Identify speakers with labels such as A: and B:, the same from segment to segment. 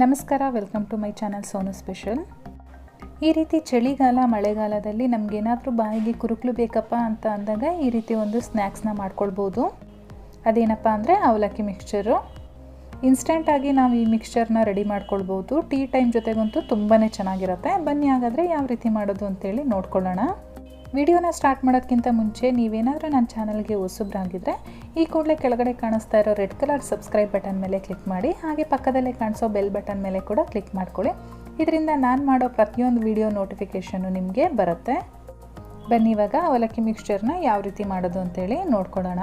A: ನಮಸ್ಕಾರ, welcome to my channel Sonu special. ಈ ರೀತಿ ಚಳಿಗಾಲ ಮಳೆಗಾಲದಲ್ಲಿ ನಮಗೇನಾದರೂ ಬಾಯಿಗೆ ಕುರುಕಲು ಬೇಕಪ್ಪ ಅಂತ ಅಂದಾಗ ಈ ರೀತಿ ಒಂದು ಸ್ನ್ಯಾಕ್ಸ್ನ ಮಾಡ್ಕೊಳ್ಬೋದು. ಅದೇನಪ್ಪ ಅಂದರೆ ಅವಲಕ್ಕಿ ಮಿಕ್ಸ್ಚರು. ಇನ್ಸ್ಟೆಂಟಾಗಿ ನಾವು ಈ ಮಿಕ್ಸ್ಚರ್ನ ರೆಡಿ ಮಾಡ್ಕೊಳ್ಬೋದು. ಟೀ ಟೈಮ್ ಜೊತೆಗಂತೂ ತುಂಬಾ ಚೆನ್ನಾಗಿರುತ್ತೆ. ಬನ್ನಿ ಹಾಗಾದರೆ ಯಾವ ರೀತಿ ಮಾಡೋದು ಅಂತೇಳಿ ನೋಡ್ಕೊಳ್ಳೋಣ. ವಿಡಿಯೋನ ಸ್ಟಾರ್ಟ್ ಮಾಡೋದಕ್ಕಿಂತ ಮುಂಚೆ ನೀವೇನಾದರೂ ನನ್ನ ಚಾನಲ್ಗೆ ಹೊಸಬ್ರಾಗಿದ್ದರೆ ಈ ಕೂಡಲೇ ಕೆಳಗಡೆ ಕಾಣಿಸ್ತಾ ಇರೋ ರೆಡ್ ಕಲರ್ ಸಬ್ಸ್ಕ್ರೈಬ್ ಬಟನ್ ಮೇಲೆ ಕ್ಲಿಕ್ ಮಾಡಿ, ಹಾಗೆ ಪಕ್ಕದಲ್ಲೇ ಕಾಣಿಸೋ ಬೆಲ್ ಬಟನ್ ಮೇಲೆ ಕೂಡ ಕ್ಲಿಕ್ ಮಾಡ್ಕೊಳ್ಳಿ. ಇದರಿಂದ ನಾನು ಮಾಡೋ ಪ್ರತಿಯೊಂದು ವಿಡಿಯೋ ನೋಟಿಫಿಕೇಷನ್ನು ನಿಮಗೆ ಬರುತ್ತೆ. ಬನ್ನಿ ಇವಾಗ ಅವಲಕ್ಕಿ ಮಿಕ್ಸ್ಚರ್ನ ಯಾವ ರೀತಿ ಮಾಡೋದು ಅಂತೇಳಿ ನೋಡ್ಕೊಳ್ಳೋಣ.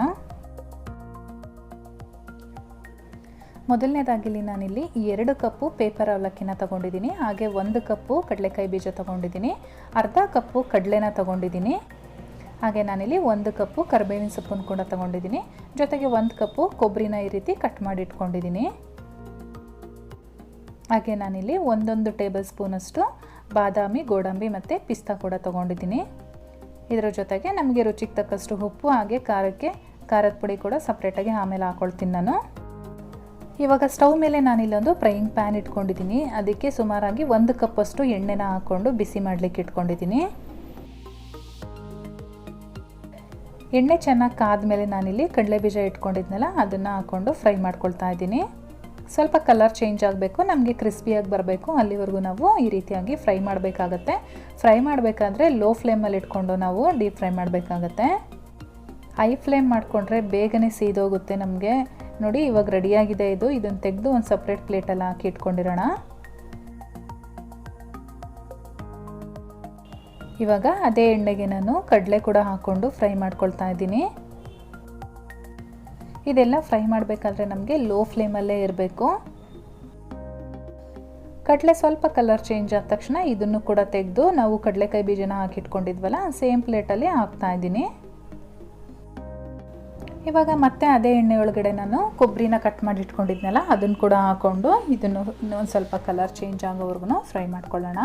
A: ಮೊದಲನೇದಾಗಿ ನಾನಿಲ್ಲಿ 2 ಕಪ್ಪು ಪೇಪರ್ ಅವಲಕ್ಕಿನ ತೊಗೊಂಡಿದ್ದೀನಿ. ಹಾಗೆ 1 ಕಪ್ಪು ಕಡಲೆಕಾಯಿ ಬೀಜ ತೊಗೊಂಡಿದ್ದೀನಿ. ಅರ್ಧ ಕಪ್ಪು ಕಡಲೆನ ತೊಗೊಂಡಿದ್ದೀನಿ. ಹಾಗೆ ನಾನಿಲ್ಲಿ 1 ಕಪ್ಪು ಕರಿಬೇವಿನ ಸೊಪ್ಪನ್ನು ಕೂಡ ತೊಗೊಂಡಿದ್ದೀನಿ. ಜೊತೆಗೆ 1 ಕಪ್ಪು ಕೊಬ್ಬರಿನ ಈ ರೀತಿ ಕಟ್ ಮಾಡಿ ಇಟ್ಕೊಂಡಿದ್ದೀನಿ. ಹಾಗೆ ನಾನಿಲ್ಲಿ 1 ಟೇಬಲ್ ಸ್ಪೂನಷ್ಟು ಬಾದಾಮಿ, ಗೋಡಂಬಿ ಮತ್ತು ಪಿಸ್ತಾ ಕೂಡ ತೊಗೊಂಡಿದ್ದೀನಿ. ಇದರ ಜೊತೆಗೆ ನಮಗೆ ರುಚಿಗೆ ತಕ್ಕಷ್ಟು ಉಪ್ಪು, ಹಾಗೆ ಖಾರದ ಪುಡಿ ಕೂಡ ಸಪ್ರೇಟಾಗಿ ಆಮೇಲೆ ಹಾಕ್ಕೊಳ್ತೀನಿ ನಾನು. ಇವಾಗ ಸ್ಟವ್ ಮೇಲೆ ನಾನಿಲ್ಲೊಂದು ಫ್ರೈಯಿಂಗ್ ಪ್ಯಾನ್ ಇಟ್ಕೊಂಡಿದ್ದೀನಿ. ಅದಕ್ಕೆ ಸುಮಾರಾಗಿ 1 ಕಪ್ಪಷ್ಟು ಎಣ್ಣೆನ ಹಾಕ್ಕೊಂಡು ಬಿಸಿ ಮಾಡಲಿಕ್ಕೆ ಇಟ್ಕೊಂಡಿದ್ದೀನಿ. ಎಣ್ಣೆ ಚೆನ್ನಾಗಿ ಕಾದ್ಮೇಲೆ ನಾನಿಲ್ಲಿ ಕಡಲೆ ಬೀಜ ಇಟ್ಕೊಂಡಿದ್ನಲ್ಲ ಅದನ್ನು ಹಾಕ್ಕೊಂಡು ಫ್ರೈ ಮಾಡ್ಕೊಳ್ತಾ ಇದ್ದೀನಿ. ಸ್ವಲ್ಪ ಕಲರ್ ಚೇಂಜ್ ಆಗಬೇಕು, ನಮಗೆ ಕ್ರಿಸ್ಪಿಯಾಗಿ ಬರಬೇಕು, ಅಲ್ಲಿವರೆಗೂ ನಾವು ಈ ರೀತಿಯಾಗಿ ಫ್ರೈ ಮಾಡಬೇಕಾಗತ್ತೆ. ಫ್ರೈ ಮಾಡಬೇಕಾದ್ರೆ ಲೋ ಫ್ಲೇಮಲ್ಲಿ ಇಟ್ಕೊಂಡು ನಾವು ಡೀಪ್ ಫ್ರೈ ಮಾಡಬೇಕಾಗತ್ತೆ. ಹೈ ಫ್ಲೇಮ್ ಮಾಡಿಕೊಂಡ್ರೆ ಬೇಗನೆ ಸೀದೋಗುತ್ತೆ ನಮಗೆ. ನೋಡಿ ಇವಾಗ ರೆಡಿಯಾಗಿದೆ ಇದು. ಇದನ್ನು ತೆಗೆದು ಒಂದು ಸಪ್ರೇಟ್ ಪ್ಲೇಟಲ್ಲಿ ಹಾಕಿ ಇಟ್ಕೊಂಡಿರೋಣ. ಇವಾಗ ಅದೇ ಎಣ್ಣೆಗೆ ನಾನು ಕಡಲೆ ಕೂಡ ಹಾಕ್ಕೊಂಡು ಫ್ರೈ ಮಾಡ್ಕೊಳ್ತಾ ಇದ್ದೀನಿ. ಇದೆಲ್ಲ ಫ್ರೈ ಮಾಡಬೇಕಾದ್ರೆ ನಮಗೆ ಲೋ ಫ್ಲೇಮಲ್ಲೇ ಇರಬೇಕು. ಕಡಲೆ ಸ್ವಲ್ಪ ಕಲರ್ ಚೇಂಜ್ ಆದ ತಕ್ಷಣ ಇದನ್ನು ಕೂಡ ತೆಗೆದು ನಾವು ಕಡಲೆಕಾಯಿ ಬೀಜನ ಹಾಕಿಟ್ಕೊಂಡಿದ್ವಲ್ಲ ಸೇಮ್ ಪ್ಲೇಟಲ್ಲಿ ಹಾಕ್ತಾ ಇದ್ದೀನಿ. ಇವಾಗ ಮತ್ತೆ ಅದೇ ಎಣ್ಣೆ ಒಳಗಡೆ ನಾನು ಕೊಬ್ಬರಿನ ಕಟ್ ಮಾಡಿ ಇಟ್ಕೊಂಡಿದ್ನಲ್ಲ ಅದನ್ನು ಕೂಡ ಹಾಕ್ಕೊಂಡು ಇದನ್ನು ಇನ್ನೊಂದು ಸ್ವಲ್ಪ ಕಲರ್ ಚೇಂಜ್ ಆಗೋವರೆಗೂ ಫ್ರೈ ಮಾಡ್ಕೊಳ್ಳೋಣ.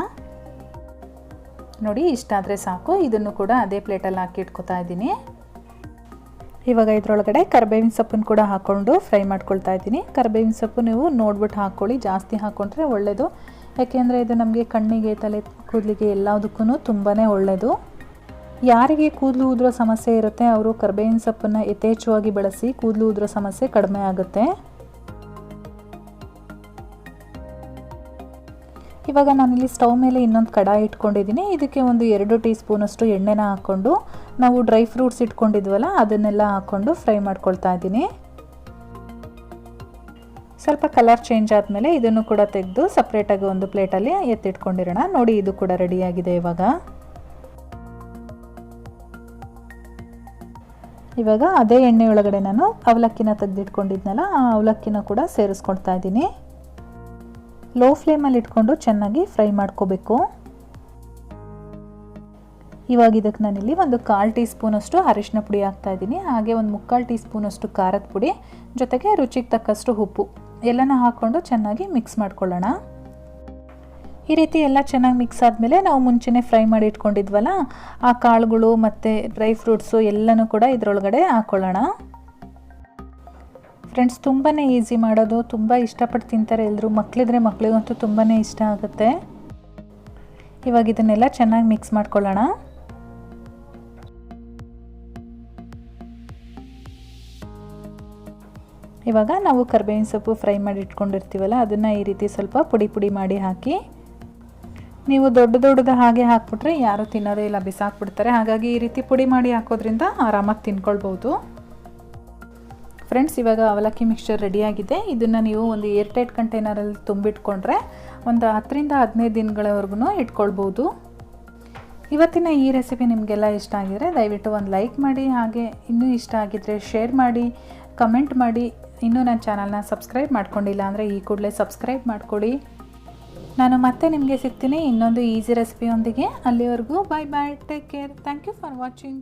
A: ನೋಡಿ ಇಷ್ಟಾದರೆ ಸಾಕು. ಇದನ್ನು ಕೂಡ ಅದೇ ಪ್ಲೇಟಲ್ಲಿ ಹಾಕಿ ಇಟ್ಕೊತಾ ಇದ್ದೀನಿ. ಇವಾಗ ಇದರೊಳಗಡೆ ಕರಿಬೇವಿನ ಸೊಪ್ಪನ್ನು ಕೂಡ ಹಾಕ್ಕೊಂಡು ಫ್ರೈ ಮಾಡ್ಕೊಳ್ತಾ ಇದ್ದೀನಿ. ಕರಿಬೇವಿನ ಸೊಪ್ಪು ನೀವು ನೋಡ್ಬಿಟ್ಟು ಹಾಕ್ಕೊಳ್ಳಿ, ಜಾಸ್ತಿ ಹಾಕ್ಕೊಂಡ್ರೆ ಒಳ್ಳೆಯದು. ಯಾಕೆಂದರೆ ಇದು ನಮಗೆ ಕಣ್ಣಿಗೆ, ತಲೆ ಕೂದಲಿಗೆ ಎಲ್ಲದಕ್ಕೂ ತುಂಬಾ ಒಳ್ಳೆಯದು. ಯಾರಿಗೆ ಕೂದಲು ಉದುರೋ ಸಮಸ್ಯೆ ಇರುತ್ತೆ ಅವರು ಕರಿಬೇವಿನ ಸೊಪ್ಪನ್ನು ಯಥೇಚ್ಛವಾಗಿ ಬಳಸಿ, ಕೂದಲು ಉದುರೋ ಸಮಸ್ಯೆ ಕಡಿಮೆ ಆಗುತ್ತೆ. ಇವಾಗ ನಾನಿಲ್ಲಿ ಸ್ಟವ್ ಮೇಲೆ ಇನ್ನೊಂದು ಕಡಾಯಿ ಇಟ್ಕೊಂಡಿದ್ದೀನಿ. ಇದಕ್ಕೆ ಒಂದು 2 ಟೀ ಸ್ಪೂನಷ್ಟು ಎಣ್ಣೆನ ಹಾಕ್ಕೊಂಡು ನಾವು ಡ್ರೈ ಫ್ರೂಟ್ಸ್ ಇಟ್ಕೊಂಡಿದ್ವಲ್ಲ ಅದನ್ನೆಲ್ಲ ಹಾಕ್ಕೊಂಡು ಫ್ರೈ ಮಾಡ್ಕೊಳ್ತಾ ಇದ್ದೀನಿ. ಸ್ವಲ್ಪ ಕಲರ್ ಚೇಂಜ್ ಆದಮೇಲೆ ಇದನ್ನು ಕೂಡ ತೆಗೆದು ಸಪ್ರೇಟಾಗಿ ಒಂದು ಪ್ಲೇಟಲ್ಲಿ ಎತ್ತಿಟ್ಕೊಂಡಿರೋಣ. ನೋಡಿ ಇದು ಕೂಡ ರೆಡಿಯಾಗಿದೆ. ಇವಾಗ ಅದೇ ಎಣ್ಣೆ ಒಳಗಡೆ ನಾನು ಅವಲಕ್ಕಿನ ತೆಗೆದಿಟ್ಕೊಂಡಿದ್ನಲ್ಲ ಆ ಅವಲಕ್ಕಿನ ಕೂಡ ಸೇರಿಸ್ಕೊಳ್ತಾ ಇದ್ದೀನಿ. ಲೋ ಫ್ಲೇಮಲ್ಲಿ ಇಟ್ಕೊಂಡು ಚೆನ್ನಾಗಿ ಫ್ರೈ ಮಾಡ್ಕೋಬೇಕು. ಇವಾಗ ಇದಕ್ಕೆ ನಾನಿಲ್ಲಿ ಒಂದು 1/4 ಟೀ ಸ್ಪೂನಷ್ಟು ಅರಿಶಿನ ಪುಡಿ ಹಾಕ್ತಾ ಇದ್ದೀನಿ. ಹಾಗೆ ಒಂದು 3/4 ಟೀ ಸ್ಪೂನಷ್ಟು ಖಾರದ ಪುಡಿ, ಜೊತೆಗೆ ರುಚಿಗೆ ತಕ್ಕಷ್ಟು ಉಪ್ಪು ಎಲ್ಲನ ಹಾಕ್ಕೊಂಡು ಚೆನ್ನಾಗಿ ಮಿಕ್ಸ್ ಮಾಡ್ಕೊಳ್ಳೋಣ. ಈ ರೀತಿ ಎಲ್ಲ ಚೆನ್ನಾಗಿ ಮಿಕ್ಸ್ ಆದಮೇಲೆ ನಾವು ಮುಂಚೆನೇ ಫ್ರೈ ಮಾಡಿ ಇಟ್ಕೊಂಡಿದ್ವಲ್ಲ ಆ ಕಾಳುಗಳು ಮತ್ತು ಡ್ರೈ ಫ್ರೂಟ್ಸು ಎಲ್ಲನೂ ಕೂಡ ಇದರೊಳಗಡೆ ಹಾಕ್ಕೊಳ್ಳೋಣ. ಫ್ರೆಂಡ್ಸ್ ತುಂಬಾ ಈಸಿ ಮಾಡೋದು, ತುಂಬ ಇಷ್ಟಪಟ್ಟು ತಿಂತಾರೆ ಎಲ್ಲರೂ. ಮಕ್ಕಳಿಗಂತೂ ತುಂಬಾ ಇಷ್ಟ ಆಗುತ್ತೆ. ಇವಾಗ ಇದನ್ನೆಲ್ಲ ಚೆನ್ನಾಗಿ ಮಿಕ್ಸ್ ಮಾಡ್ಕೊಳ್ಳೋಣ. ಇವಾಗ ನಾವು ಕರಿಬೇವಿನ ಸೊಪ್ಪು ಫ್ರೈ ಮಾಡಿ ಇಟ್ಕೊಂಡಿರ್ತೀವಲ್ಲ ಅದನ್ನು ಈ ರೀತಿ ಸ್ವಲ್ಪ ಪುಡಿ ಮಾಡಿ ಹಾಕಿ, ನೀವು ದೊಡ್ಡದು ಹಾಗೆ ಹಾಕ್ಬಿಟ್ರೆ ಯಾರೂ ತಿನ್ನೋದೇ ಇಲ್ಲ, ಬಿಸಾಕ್ಬಿಡ್ತಾರೆ. ಹಾಗಾಗಿ ಈ ರೀತಿ ಪುಡಿ ಮಾಡಿ ಹಾಕೋದ್ರಿಂದ ಆರಾಮಾಗಿ ತಿನ್ಕೊಳ್ಬೋದು. ಫ್ರೆಂಡ್ಸ್ ಇವಾಗ ಅವಲಕ್ಕಿ ಮಿಕ್ಸ್ಚರ್ ರೆಡಿಯಾಗಿದೆ. ಇದನ್ನು ನೀವು ಒಂದು ಏರ್ಟೈಟ್ ಕಂಟೈನರಲ್ಲಿ ತುಂಬಿಟ್ಕೊಂಡ್ರೆ ಒಂದು 10ರಿಂದ 15 ದಿನಗಳವರೆಗೂ ಇಟ್ಕೊಳ್ಬೋದು. ಇವತ್ತಿನ ಈ ರೆಸಿಪಿ ನಿಮಗೆಲ್ಲ ಇಷ್ಟ ಆಗಿದ್ರೆ ದಯವಿಟ್ಟು ಒಂದು ಲೈಕ್ ಮಾಡಿ, ಹಾಗೆ ಇನ್ನೂ ಇಷ್ಟ ಆಗಿದ್ದರೆ ಶೇರ್ ಮಾಡಿ, ಕಮೆಂಟ್ ಮಾಡಿ. ಇನ್ನೂ ನನ್ನ ಚಾನಲ್ನ ಸಬ್ಸ್ಕ್ರೈಬ್ ಮಾಡ್ಕೊಂಡಿಲ್ಲ ಅಂದರೆ ಈ ಕೂಡಲೇ ಸಬ್ಸ್ಕ್ರೈಬ್ ಮಾಡ್ಕೊಳ್ಳಿ. ನಾನು ಮತ್ತೆ ನಿಮಗೆ ಸಿಗ್ತೀನಿ ಇನ್ನೊಂದು ಈಸಿ ರೆಸಿಪಿಯೊಂದಿಗೆ. ಅಲ್ಲಿವರೆಗೂ bye, take care, thank you for watching.